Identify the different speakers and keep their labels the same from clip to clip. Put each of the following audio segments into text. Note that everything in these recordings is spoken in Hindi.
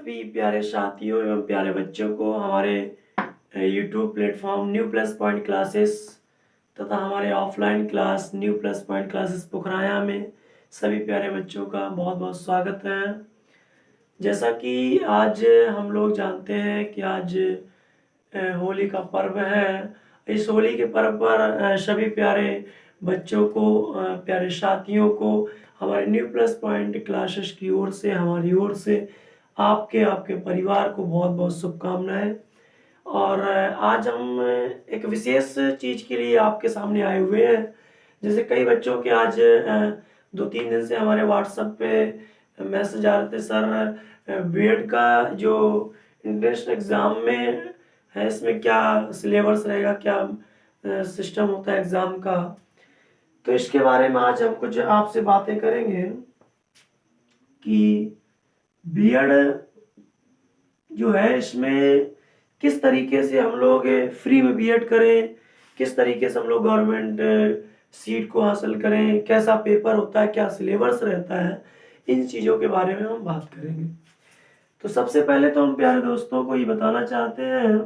Speaker 1: सभी प्यारे साथियों एवं प्यारे बच्चों को हमारे YouTube platform new plus point classes तथा हमारे offline class new plus point classes Pukhrayan में सभी प्यारे बच्चों का बहुत बहुत स्वागत है। जैसा कि आज हम लोग जानते हैं कि आज होली का पर्व है। इस होली के पर्व पर सभी प्यारे बच्चों को प्यारे साथियों को हमारे न्यू प्लस पॉइंट क्लासेस की ओर से हमारी ओर से आपके परिवार को बहुत बहुत शुभकामनाएं। और आज हम एक विशेष चीज़ के लिए आपके सामने आए हुए हैं। जैसे कई बच्चों के आज 2-3 दिन से हमारे व्हाट्सएप पे मैसेज आ रहे थे, सर बीएड का जो इंट्रेंस एग्ज़ाम में है इसमें क्या सिलेबस रहेगा, क्या सिस्टम होता है एग्ज़ाम का। तो इसके बारे में आज हम कुछ आपसे बातें करेंगे कि बीएड जो है इसमें किस तरीके से हम लोग फ्री में बीएड करें, किस तरीके से हम लोग गवर्नमेंट सीट को हासिल करें, कैसा पेपर होता है, क्या सिलेबस रहता है, इन चीज़ों के बारे में हम बात करेंगे। तो सबसे पहले तो हम प्यारे दोस्तों को ये बताना चाहते हैं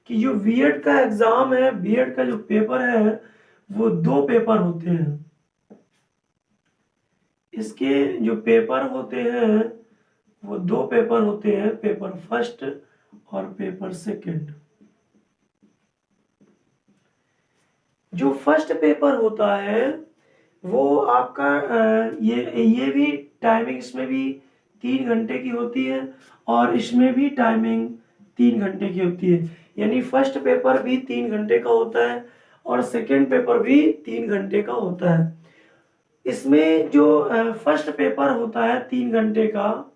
Speaker 1: कि जो बीएड का एग्ज़ाम है, बीएड का जो पेपर है वो 2 पेपर होते हैं। इसके जो पेपर होते हैं वो 2 पेपर होते हैं, पेपर फर्स्ट और पेपर सेकंड। जो फर्स्ट पेपर होता है वो आपका ये भी टाइमिंग इसमें भी 3 घंटे की होती है और इसमें भी टाइमिंग 3 घंटे की होती है। यानी फर्स्ट पेपर भी 3 घंटे का होता है और सेकंड पेपर भी 3 घंटे का होता है। इसमें जो फर्स्ट पेपर होता है 3 घंटे का,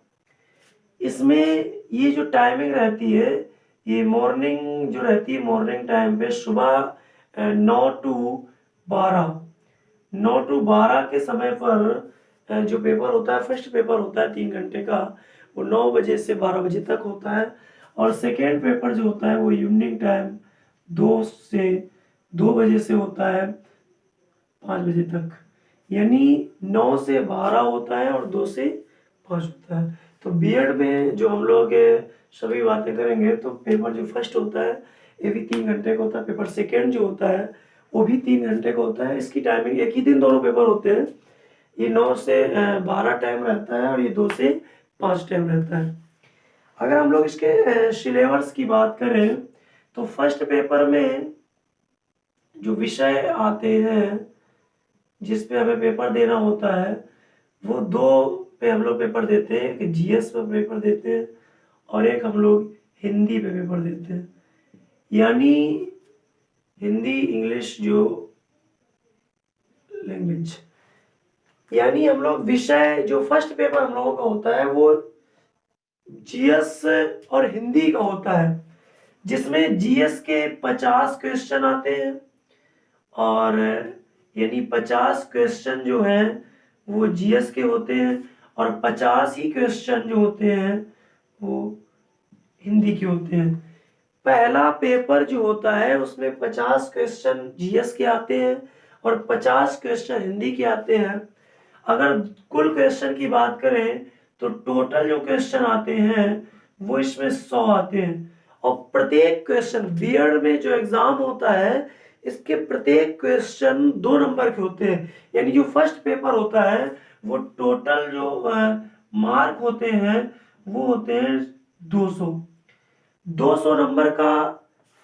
Speaker 1: इसमें ये जो टाइमिंग रहती है ये मॉर्निंग जो रहती है, मॉर्निंग टाइम पे सुबह 9 टू 12 के समय पर जो पेपर होता है, फर्स्ट पेपर होता है 3 घंटे का, वो 9 बजे से 12 बजे तक होता है। और सेकेंड पेपर जो होता है वो इवनिंग टाइम 2 बजे से होता है 5 बजे तक। यानी 9 से 12 होता है और 2 से 5 होता है। तो बीएड में जो हम लोग सभी बातें करेंगे तो पेपर जो फर्स्ट होता है ये भी 3 घंटे का होता है, पेपर सेकेंड जो होता है वो भी 3 घंटे का होता है। इसकी टाइमिंग एक ही दिन दोनों पेपर होते हैं। ये 9 से 12 टाइम रहता है और ये 2 से 5 टाइम रहता है। अगर हम लोग इसके सिलेबस की बात करें तो फर्स्ट पेपर में जो विषय आते हैं जिस पे हमें पेपर देना होता है वो 2 पे हम लोग पेपर देते हैं। एक जीएस पे पेपर देते हैं और एक हम लोग हिंदी पे पेपर देते हैं। यानी हिंदी इंग्लिश जो लैंग्वेज, यानी हम लोग विषय जो फर्स्ट पेपर हम लोगों का होता है वो जीएस और हिंदी का होता है, जिसमें जीएस के 50 क्वेश्चन आते हैं और यानी 50 क्वेश्चन जो हैं वो जीएस के होते हैं और 50 ही क्वेश्चन जो होते हैं वो हिंदी के होते हैं। पहला पेपर जो होता है उसमें 50 क्वेश्चन जीएस के आते हैं और 50 क्वेश्चन हिंदी के आते हैं। अगर कुल क्वेश्चन की बात करें तो टोटल जो क्वेश्चन आते हैं वो इसमें 100 आते हैं। और प्रत्येक क्वेश्चन बीएड में जो एग्जाम होता है इसके प्रत्येक क्वेश्चन 2 नंबर के होते हैं। यानी जो फर्स्ट पेपर होता है वो टोटल जो मार्क होते हैं वो होते हैं 200 नंबर का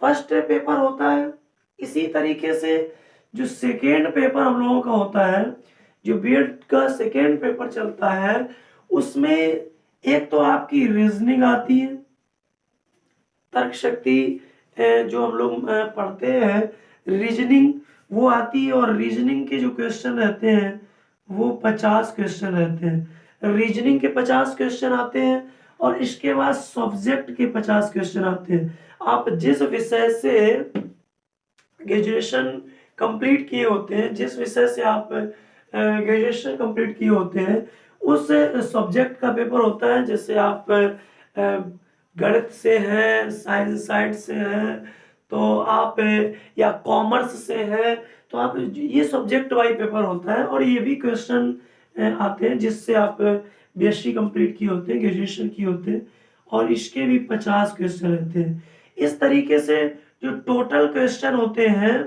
Speaker 1: फर्स्ट पेपर होता है। इसी तरीके से जो सेकेंड पेपर हम लोगों का होता है, जो बीएड का सेकेंड पेपर चलता है, उसमें एक तो आपकी रीजनिंग आती है, तर्क शक्ति जो हम लोग पढ़ते हैं रीजनिंग वो आती है और रीजनिंग के जो क्वेश्चन रहते हैं वो 50 क्वेश्चन रहते हैं। रीजनिंग के 50 क्वेश्चन आते हैं और इसके बाद सब्जेक्ट के 50 क्वेश्चन आते हैं। आप जिस विषय से ग्रेजुएशन कंप्लीट किए होते हैं, जिस विषय से आप ग्रेजुएशन कंप्लीट किए होते हैं उस सब्जेक्ट का पेपर होता है। जैसे आप गणित से हैं, साइंस साइड से हैं, तो आप या कॉमर्स से हैं तो आप ये सब्जेक्ट वाइज पेपर होता है और ये भी क्वेश्चन आते हैं जिससे आप बीएससी कंप्लीट किए होते हैं, ग्रेजुएशन किए होते हैं और इसके भी 50 क्वेश्चन रहते हैं। इस तरीके से जो टोटल क्वेश्चन होते हैं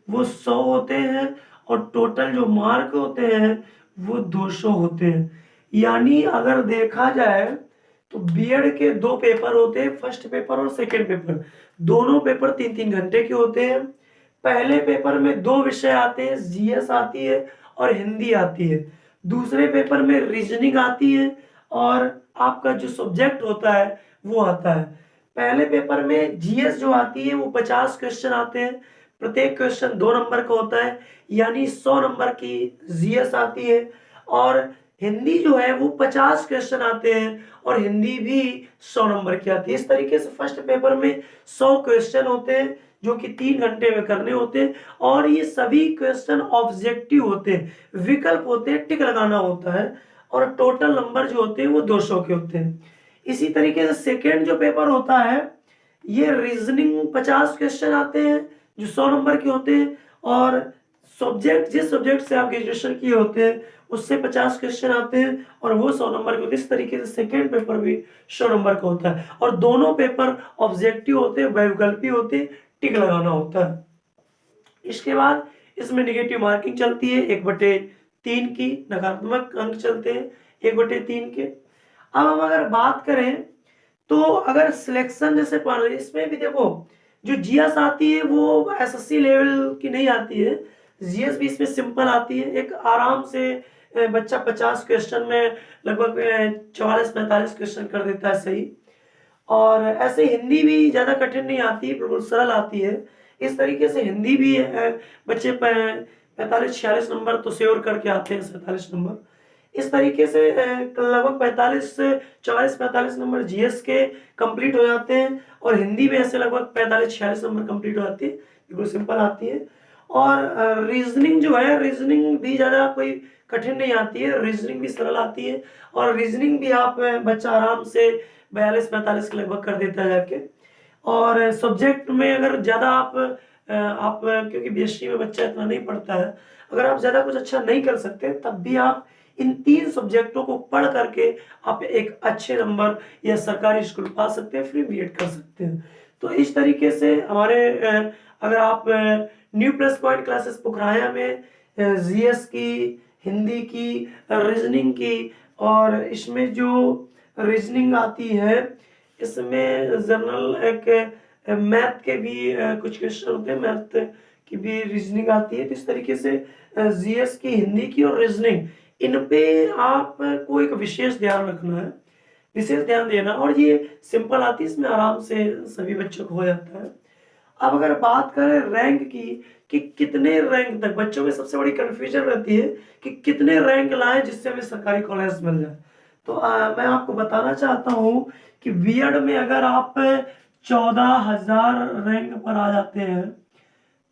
Speaker 1: वो 100 होते हैं और टोटल जो मार्क होते हैं वो 200 होते हैं। यानी अगर देखा जाए तो बीएड के 2 पेपर होते हैं, फर्स्ट पेपर और सेकंड पेपर। दोनों पेपर 3-3 घंटे के होते हैं। पहले पेपर में 2 विषय आते हैं, जीएस आती है और हिंदी आती है। दूसरे पेपर में रीजनिंग आती है और आपका जो सब्जेक्ट होता है वो आता है। पहले पेपर में जीएस जो आती है वो 50 क्वेश्चन आते हैं, प्रत्येक क्वेश्चन 2 नंबर का होता है, यानी 100 नंबर की जीएस आती है। और हिंदी जो है वो 50 क्वेश्चन आते हैं और हिंदी भी 100 नंबर की आती है। इस तरीके से फर्स्ट पेपर में 100 क्वेश्चन होते हैं जो कि 3 घंटे में करने होते हैं और ये सभी क्वेश्चन ऑब्जेक्टिव होते हैं, विकल्प होते हैं, टिक लगाना होता है और टोटल नंबर जो होते हैं वो 200 के होते हैं। इसी तरीके से सेकेंड जो पेपर होता है ये रीजनिंग 50 क्वेश्चन आते हैं जो 100 नंबर के होते हैं और सब्जेक्ट जिस सब्जेक्ट से आप ग्रेजुएशन किए होते हैं उससे 50 क्वेश्चन आते हैं और वो 100 नंबर के होते हैं। इस तरीके से सेकेंड पेपर भी 100 नंबर का होता है और दोनों पेपर ऑब्जेक्टिव होते हैं, वैकल्पी होते हैं, टिक लगाना होता है। इसके बाद इसमें नेगेटिव मार्किंग चलती है 1/3 की, नकारात्मक अंक चलते हैं 1/3 के। अब हम अगर बात करें तो अगर सिलेक्शन जैसे इसमें भी देखो जो जीएस आती है वो एसएससी लेवल की नहीं आती है, जीएस भी इसमें सिंपल आती है। एक आराम से बच्चा 50 क्वेश्चन में लगभग 44-45 क्वेश्चन कर देता है सही। और ऐसे हिंदी भी ज़्यादा कठिन नहीं आती, बिल्कुल सरल आती है। इस तरीके से हिंदी भी बच्चे 45-46 नंबर तो श्योर करके आते हैं, 47 नंबर। इस तरीके से लगभग 45 से 44-45 नंबर जीएस के कंप्लीट हो जाते हैं और हिंदी में ऐसे लगभग 45-46 नंबर कंप्लीट हो जाती है, बिल्कुल सिंपल आती है। और रीजनिंग जो है, रीजनिंग भी ज़्यादा कोई कठिन नहीं आती है, रीजनिंग भी सरल आती है और रीजनिंग भी आप बच्चा आराम से 42-45 के लगभग कर देता है जाके। और सब्जेक्ट में अगर ज़्यादा आप क्योंकि बीएससी में बच्चा इतना नहीं पढ़ता है, अगर आप ज़्यादा कुछ अच्छा नहीं कर सकते तब भी आप इन 3 सब्जेक्टों को पढ़ करके आप एक अच्छे नंबर या सरकारी स्कूल पा सकते हैं, फ्री बीएड कर सकते हैं। तो इस तरीके से हमारे अगर आप new plus point classes Pukhrayan में जीएस की, हिंदी की, रीजनिंग की और इसमें जो रीजनिंग आती है इसमें जनरल एक मैथ के भी कुछ क्वेश्चन होते हैं, मैथ की भी रीजनिंग आती है। तो इस तरीके से जीएस की, हिंदी की और रीजनिंग, इन पे आपको एक विशेष ध्यान रखना है, विशेष ध्यान देना। और ये सिंपल आती है, इसमें आराम से सभी बच्चों को हो जाता है। अब अगर बात करें रैंक की कि कितने रैंक तक, बच्चों में सबसे बड़ी कंफ्यूजन रहती है कि कितने रैंक लाएं जिससे हमें सरकारी कॉलेज मिल जाए। तो मैं आपको बताना चाहता हूँ कि बीएड में अगर आप 14,000 रैंक पर आ जाते हैं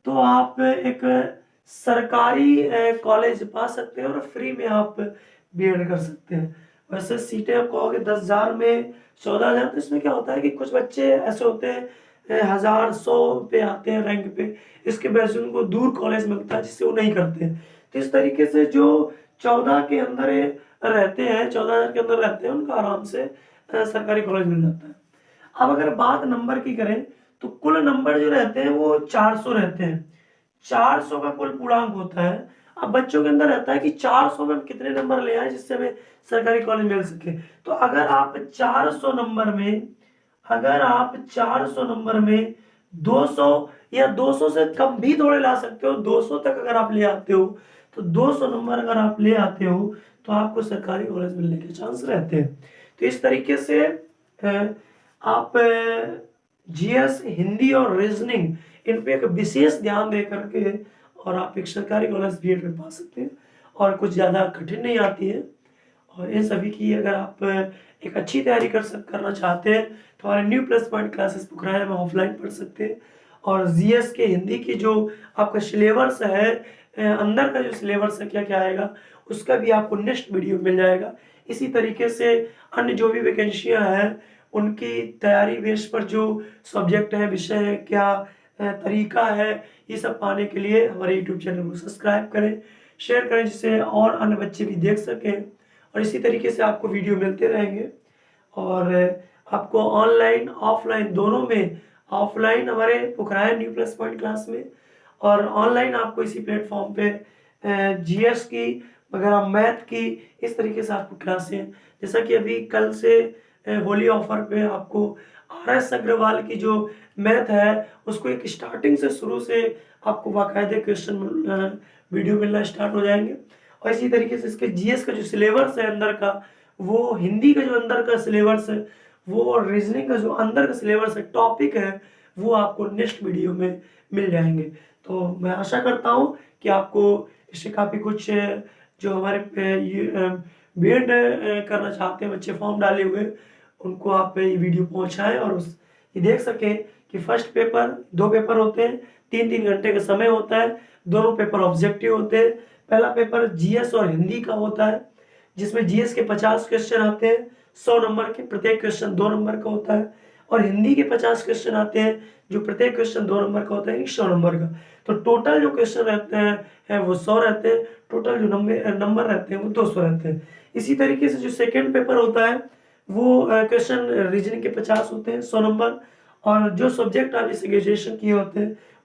Speaker 1: तो आप एक सरकारी कॉलेज पा सकते हैं और फ्री में आप बीएड कर सकते हैं। वैसे सीटें आप कहोगे 10,000 में 14,000, तो इसमें क्या होता है कि कुछ बच्चे ऐसे होते हैं 1,000 100 पे आते हैं रैंक पे, इसके वजह से उनको दूर कॉलेज मिलता है जिससे वो नहीं करते हैं। तो इस तरीके से जो 14 के अंदर रहते हैं, 14,000 के अंदर रहते हैं, उनको आराम से सरकारी कॉलेज मिल जाता है। अब अगर बात नंबर की करें तो कुल नंबर जो रहते हैं वो 400 रहते हैं, 400 का कुल पूर्णांक होता है। अब बच्चों के अंदर रहता है कि 400 में हम कितने नंबर ले आए जिससे हमें सरकारी कॉलेज मिल सके। तो अगर आप 400 नंबर में, अगर आप 400 नंबर में 200 या 200 से कम भी थोड़े ला सकते हो, 200 तक अगर आप ले आते हो तो 200 नंबर अगर आप ले आते हो तो आपको सरकारी कॉलेज मिलने के चांस रहते हैं। तो इस तरीके से आप जीएस, हिंदी और रीजनिंग, इन पे एक विशेष ध्यान दे करके और आप एक सरकारी कॉलेज बीएड में पा सकते हैं और कुछ ज़्यादा कठिन नहीं आती है। और इन सभी की अगर आप एक अच्छी तैयारी करना चाहते हैं तो हमारे new plus point classes Pukhrayan में ऑफलाइन पढ़ सकते हैं। और जीएस के, हिंदी की जो आपका सिलेबस है, अंदर का जो सिलेबस है क्या क्या आएगा, उसका भी आपको नेक्स्ट वीडियो मिल जाएगा। इसी तरीके से अन्य जो भी वैकेंसियाँ हैं उनकी तैयारी बेस पर जो सब्जेक्ट है, विषय है, क्या तरीका है, ये सब पाने के लिए हमारे यूट्यूब चैनल को सब्सक्राइब करें, शेयर करें जिससे और अन्य बच्चे भी देख सकें। और इसी तरीके से आपको वीडियो मिलते रहेंगे। और आपको ऑनलाइन ऑफलाइन दोनों में, ऑफलाइन हमारे Pukhrayan new plus point class में और ऑनलाइन आपको इसी प्लेटफॉर्म पे जीएस की वगैरह, मैथ की, इस तरीके से आपको क्लासें, जैसा कि अभी कल से होली ऑफर पे आपको RS अग्रवाल की जो मैथ है उसको एक स्टार्टिंग से शुरू से आपको बाकायदे क्वेश्चन वीडियो मिलना स्टार्ट हो जाएंगे। और इसी तरीके से इसके जीएस का जो सिलेबस है अंदर का, वो हिंदी का जो अंदर का सिलेबस है वो, और रीजनिंग का जो अंदर का सिलेबस है, टॉपिक है, वो आपको नेक्स्ट वीडियो में मिल जाएंगे। तो मैं आशा करता हूँ कि आपको इससे काफ़ी कुछ जो हमारे बीएड करना चाहते हैं बच्चे फॉर्म डाले हुए, उनको आप ये वीडियो पहुँचाएँ और उस ये देख सकें कि फर्स्ट पेपर, 2 पेपर होते हैं, 3-3 घंटे का समय होता है, दोनों पेपर ऑब्जेक्टिव होते हैं। पहला पेपर जीएस और हिंदी का होता है, जिसमें जीएस के 50 क्वेश्चन आते हैं 100 नंबर के, प्रत्येक क्वेश्चन 2 नंबर का होता है, और हिंदी के 50 क्वेश्चन आते हैं जो प्रत्येक क्वेश्चन 2 नंबर का होता है, 100 नंबर का। तो टोटल जो क्वेश्चन रहते हैं वो 100 रहते हैं, टोटल जो नंबर रहते हैं वो 200 रहते हैं। इसी तरीके से जो सेकेंड पेपर होता है वो क्वेश्चन रीजनिंग के 50 होते हैं 100 नंबर, और जो सब्जेक्ट आप जैसे ग्रेजुएशन किए होते हैं